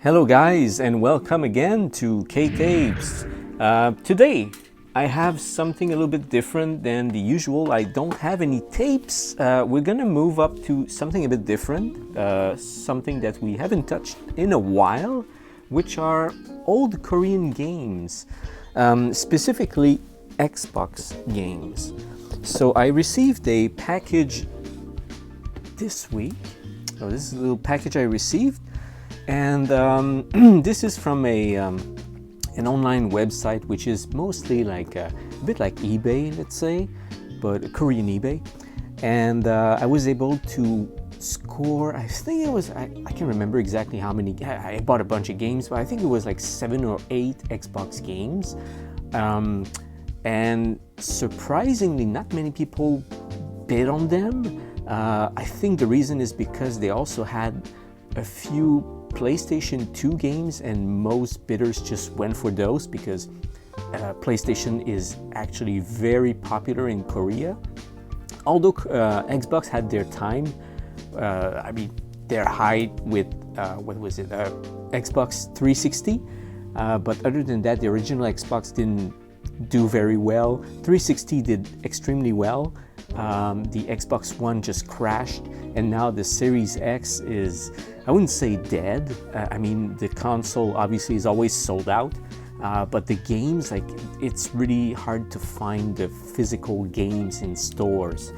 Hello guys, and welcome again to K-Tapes. Today I have something a little bit different than the usual. I don't have any tapes. We're gonna move up to something a bit different, something that we haven't touched in a while, which are old Korean games, specifically Xbox games. So I received a package this week. So this is a little package I received. And this is from an online website, which is mostly like a bit like eBay, let's say, but a Korean eBay. And I was able to score, I think it was, I can't remember exactly how many, I bought a bunch of games, but I think it was like 7 or 8 Xbox games. And surprisingly, not many people bid on them. I think the reason is because they also had a few PlayStation 2 games, and most bidders just went for those because PlayStation is actually very popular in Korea. Although Xbox had their time, their height with Xbox 360, but other than that, the original Xbox didn't do very well. 360 did extremely well. The Xbox One just crashed, and now the Series X is, I wouldn't say dead. The console obviously is always sold out, but the games, like, it's really hard to find the physical games in stores.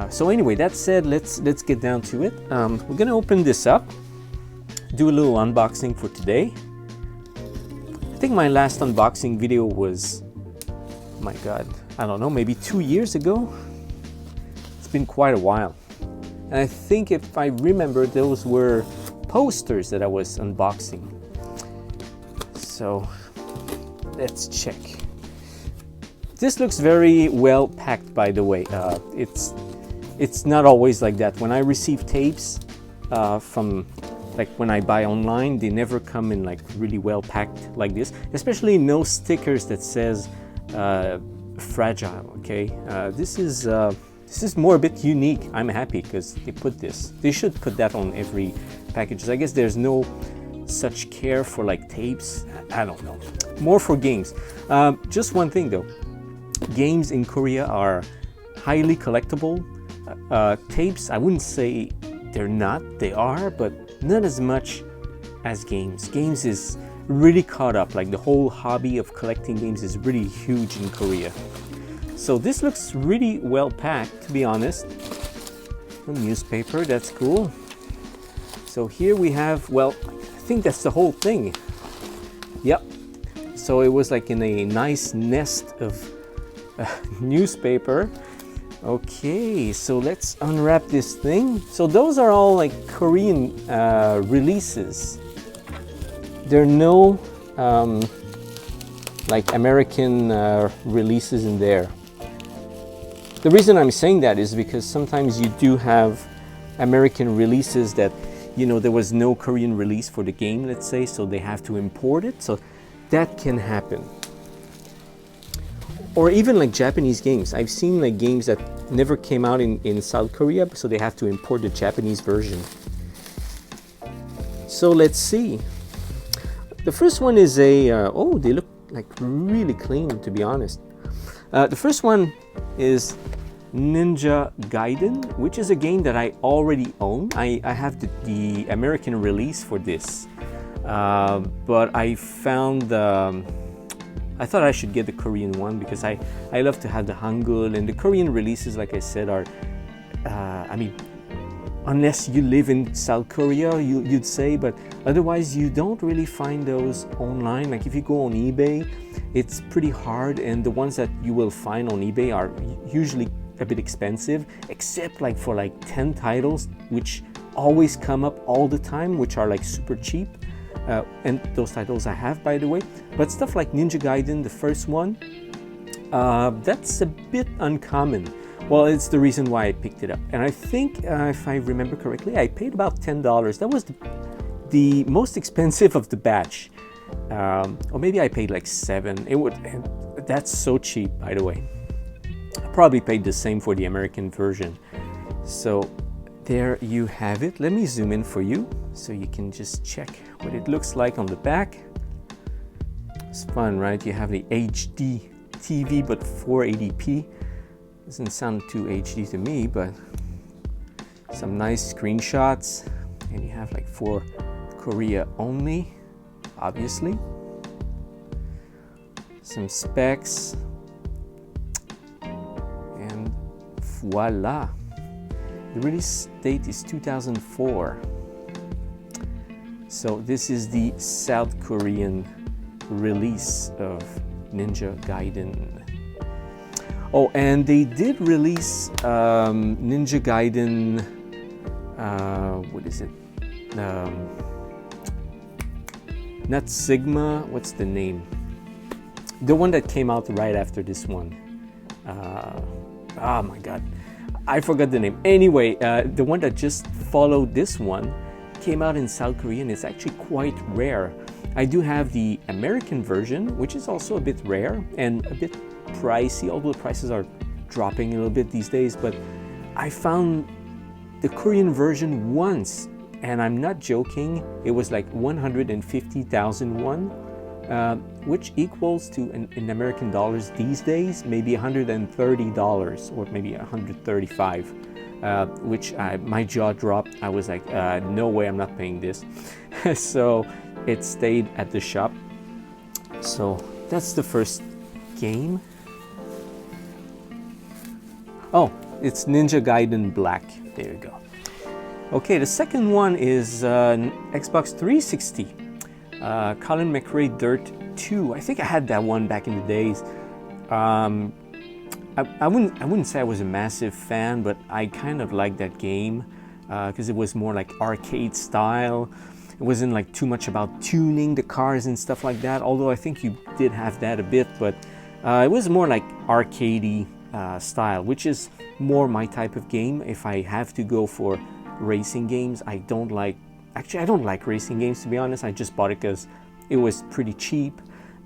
So anyway, that said, let's get down to it. We're gonna open this up, do a little unboxing for today. I think my last unboxing video was, my God, I don't know, maybe 2 years ago. It's been quite a while. And I think, if I remember, those were posters that I was unboxing. So let's check. This looks very well packed, by the way. It's not always like that. When I receive tapes from, like, when I buy online, they never come in like really well packed like this. Especially no stickers that says fragile. Okay, this is more a bit unique. I'm happy because they put this. They should put that on every package. I guess there's no such care for like tapes. I don't know. More for games. Just one thing though. Games in Korea are highly collectible. Tapes, I wouldn't say they're not. They are, but not as much as games. Games is really caught up. Like, the whole hobby of collecting games is really huge in Korea. So this looks really well packed, to be honest. A newspaper, that's cool. So here we have, well, I think that's the whole thing. Yep. So it was like in a nice nest of newspaper. Okay, so let's unwrap this thing. So those are all like Korean releases. There are no like American releases in there. The reason I'm saying that is because sometimes you do have American releases that, you know, there was no Korean release for the game, let's say, so they have to import it. So that can happen. Or even like Japanese games. I've seen like games that never came out in South Korea, so they have to import the Japanese version. So let's see. The first one is a, oh, they look like really clean, to be honest. The first one is Ninja Gaiden, which is a game that I already own. I have the American release for this, but I found I thought I should get the Korean one because I love to have the Hangul, and the Korean releases, like I said, are unless you live in South Korea, you'd say, but otherwise you don't really find those online. Like, if you go on eBay, it's pretty hard, and the ones that you will find on eBay are usually a bit expensive, except like for like 10 titles, which always come up all the time, which are like super cheap. And those titles I have, by the way. But stuff like Ninja Gaiden, the first one, that's a bit uncommon. Well, it's the reason why I picked it up. And I think, if I remember correctly, I paid about $10. That was the most expensive of the batch. Or maybe I paid like $7. That's so cheap, by the way. I probably paid the same for the American version. So there you have it. Let me zoom in for you so you can just check what it looks like on the back. It's fun, right? You have the HD TV, but 480p. Doesn't sound too HD to me, but some nice screenshots. And you have like for Korea only, obviously. Some specs. And voila. The release date is 2004. So this is the South Korean release of Ninja Gaiden. Oh, and they did release Ninja Gaiden, what is it? Not Sigma, what's the name? The one that came out right after this one. Oh my god, I forgot the name. Anyway, the one that just followed this one came out in South Korea, and it's actually quite rare. I do have the American version, which is also a bit rare and a bit pricey, although the prices are dropping a little bit these days. But I found the Korean version once, and I'm not joking, it was like 150,000 won, which equals to in American dollars these days maybe $130 or maybe 135. Which my jaw dropped. I was like, no way, I'm not paying this. So it stayed at the shop. So that's the first game. Oh, it's Ninja Gaiden Black. There you go. Okay, the second one is Xbox 360. Colin McRae Dirt 2. I think I had that one back in the days. I wouldn't say I was a massive fan, but I kind of liked that game because it was more like arcade style. It wasn't like too much about tuning the cars and stuff like that, although I think you did have that a bit, but it was more like arcadey style, which is more my type of game. If I have to go for racing games, I don't like racing games, to be honest. I just bought it because it was pretty cheap.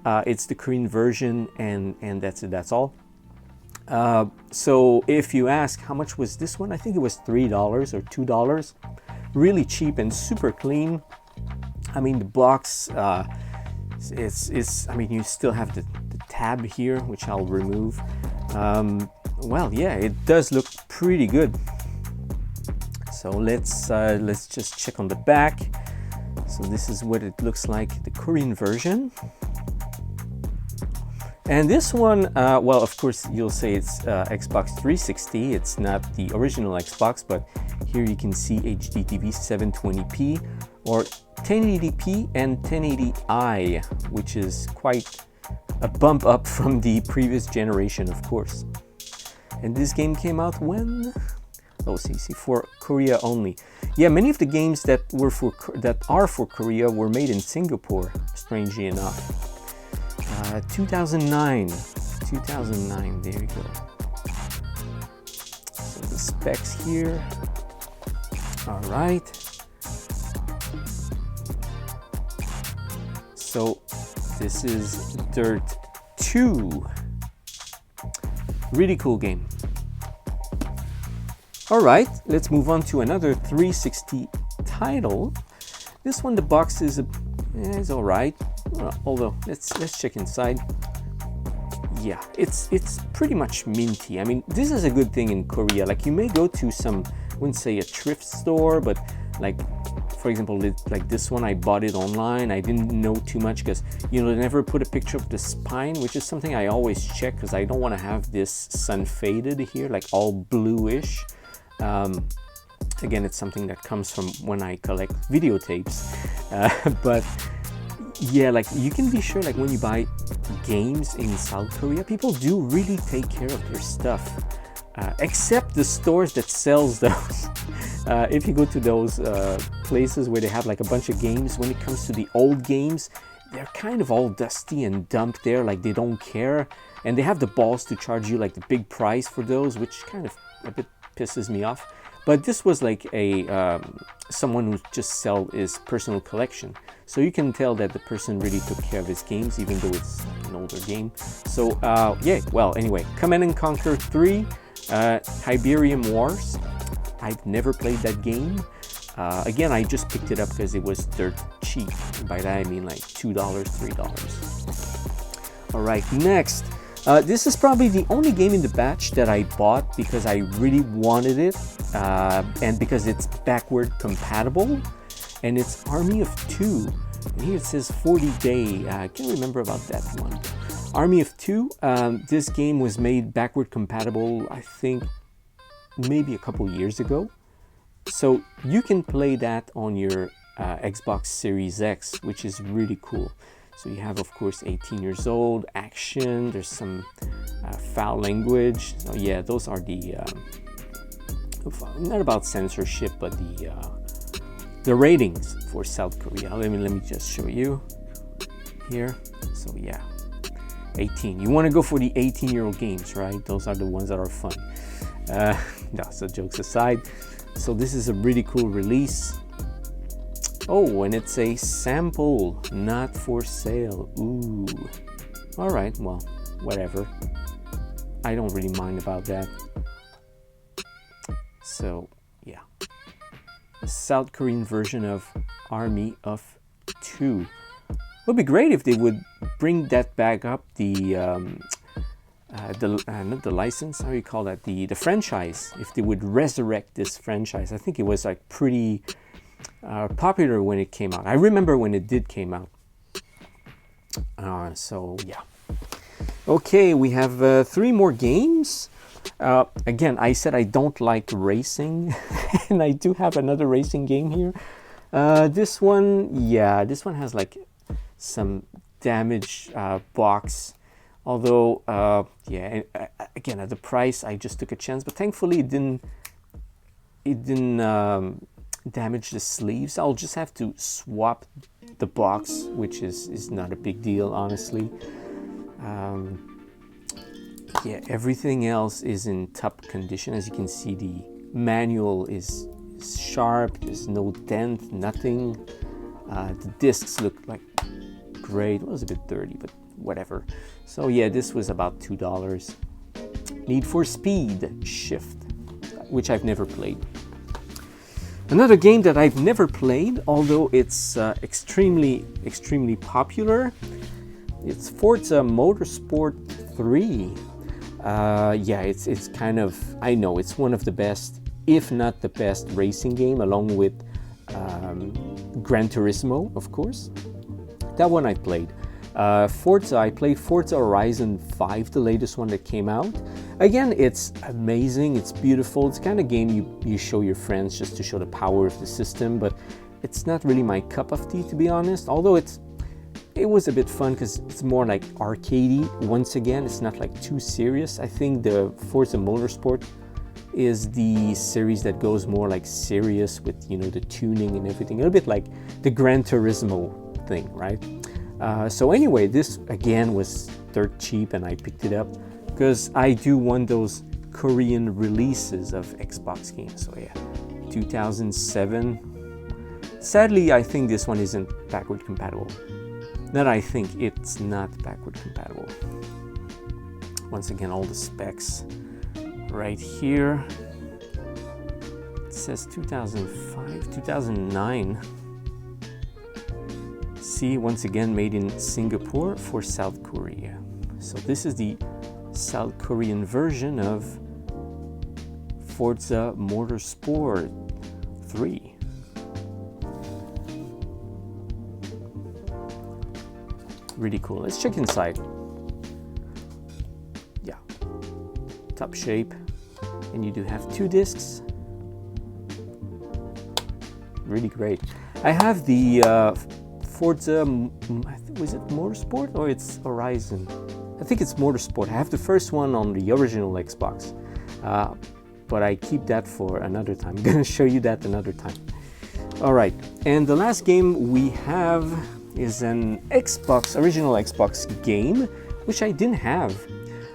It's the Korean version, and that's it, that's all. So if you ask how much was this one, I think it was $3 or $2. Really cheap and super clean. I mean, the box, it's I mean, you still have the tab here, which I'll remove. Well, yeah, it does look pretty good. So let's just check on the back. So this is what it looks like, the Korean version. And this one, well, of course, you'll say it's Xbox 360. It's not the original Xbox, but here you can see HD TV 720p or 1080p and 1080i, which is quite a bump up from the previous generation, of course. And this game came out when? Oh, see, for Korea only. Yeah, many of the games that are for Korea were made in Singapore, strangely enough. 2009, there you go. So the specs here. All right. So this is Dirt 2. Really cool game. All right, let's move on to another 360 title. This one, the box is all right. Although let's check inside. Yeah, it's pretty much minty. I mean, this is a good thing in Korea. Like, you may go to some, I wouldn't say a thrift store, but like, for example, like this one, I bought it online. I didn't know too much because, you know, they never put a picture of the spine, which is something I always check because I don't want to have this sun faded here, like all bluish. Again, it's something that comes from when I collect videotapes, but yeah, like, you can be sure, like, when you buy games in South Korea, people do really take care of their stuff, except the stores that sells those. If you go to those places where they have like a bunch of games, when it comes to the old games, they're kind of all dusty and dumped there, like they don't care, and they have the balls to charge you like the big price for those, which kind of a bit pisses me off. But this was like a someone who just sell his personal collection, so you can tell that the person really took care of his games, even though it's an older game. So yeah, well, anyway, Command & Conquer 3, Tiberium Wars. I've never played that game. Again, I just picked it up because it was dirt cheap. By that I mean like $2, $3. All right, next. This is probably the only game in the batch that I bought because I really wanted it, and because it's backward compatible, and it's Army of Two. And here it says 40-day. I can't remember about that one. Army of Two. This game was made backward compatible, I think, maybe a couple years ago. So you can play that on your Xbox Series X, which is really cool. So you have, of course, 18 years old, action, there's some foul language. So yeah, those are the, not about censorship, but the ratings for South Korea. Let me just show you here. So yeah, 18. You want to go for the 18-year-old games, right? Those are the ones that are fun. No, so jokes aside. So this is a really cool release. Oh, and it's a sample, not for sale. Ooh. All right, well, whatever. I don't really mind about that. So, yeah. The South Korean version of Army of Two. It would be great if they would bring that back up, not the license, how do you call that? The franchise. If they would resurrect this franchise. I think it was like pretty popular when it came out. I remember when it did came out. So yeah. Okay, we have 3 more games. Again, I said I don't like racing, and I do have another racing game here. This one has like some damage box. Although, again, at the price, I just took a chance. But thankfully, it didn't damage the sleeves. I'll just have to swap the box, which is not a big deal, honestly. Yeah, everything else is in top condition. As you can see, the manual is sharp. There's no dent, nothing. The discs look like great. It was a bit dirty, but whatever. So yeah, this was about $2. Need for Speed Shift, which I've never played. Another game that I've never played, although it's extremely popular. It's Forza Motorsport 3. Yeah, it's kind of, I know it's one of the best, if not the best, racing game, along with Gran Turismo, of course. That one I played. Forza, I played Forza Horizon 5, the latest one that came out. Again, it's amazing, it's beautiful. It's the kind of game you show your friends just to show the power of the system, but it's not really my cup of tea, to be honest. Although it was a bit fun because it's more like arcadey. Once again, it's not like too serious. I think the Forza Motorsport is the series that goes more like serious with, you know, the tuning and everything. A little bit like the Gran Turismo thing, right? So anyway, this again was dirt cheap and I picked it up because I do want those Korean releases of Xbox games. So yeah, 2007. Sadly, I think this one isn't backward compatible. Not I think, it's not backward compatible. Once again, all the specs right here. It says 2005, 2009. See, once again, made in Singapore for South Korea. So this is the South Korean version of Forza Motorsport 3. Really cool. Let's check inside. Yeah, top shape, and you do have 2 discs. Really great. I have the Forza, was it Motorsport or it's Horizon? I think it's Motorsport. I have the first one on the original Xbox, but I keep that for another time. I'm gonna show you that another time. All right, and the last game we have is an original Xbox game, which I didn't have.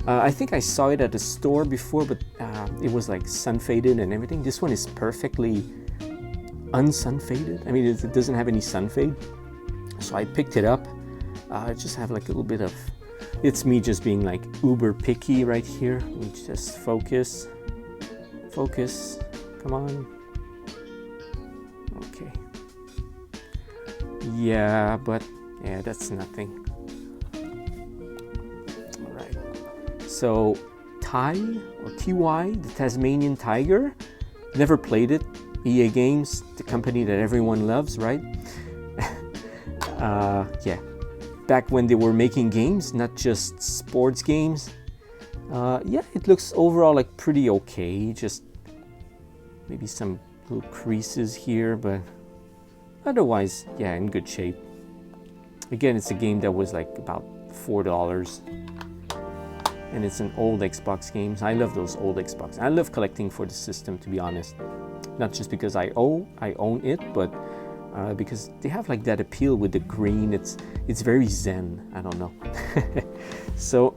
I think I saw it at the store before, but it was like sun faded and everything. This one is perfectly unsun faded. I mean, it doesn't have any sun fade. So I picked it up. I just have like a little bit of, it's me just being like uber picky right here. Let me just focus, come on. Yeah, but yeah, that's nothing. All right. So TY or TY, the Tasmanian Tiger. Never played it. EA Games, the company that everyone loves, right? Yeah. Back when they were making games, not just sports games. Yeah, it looks overall like pretty okay. Just maybe some little creases here, but otherwise, yeah, in good shape. Again, it's a game that was like about $4, and it's an old Xbox game. I love those old Xbox. I love collecting for the system, to be honest. Not just because I own it, but because they have like that appeal with the green. It's very zen. I don't know. So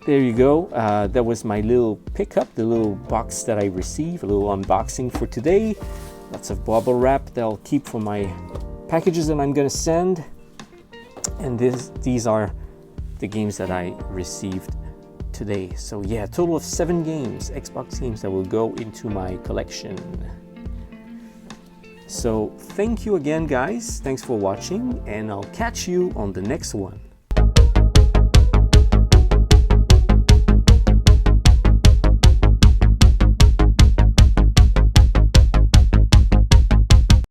there you go. That was my little pickup, the little box that I received, a little unboxing for today. Lots of bubble wrap that I'll keep for my packages that I'm gonna send. And these are the games that I received today. So yeah, a total of 7 games, Xbox games that will go into my collection. So thank you again, guys. Thanks for watching, and I'll catch you on the next one.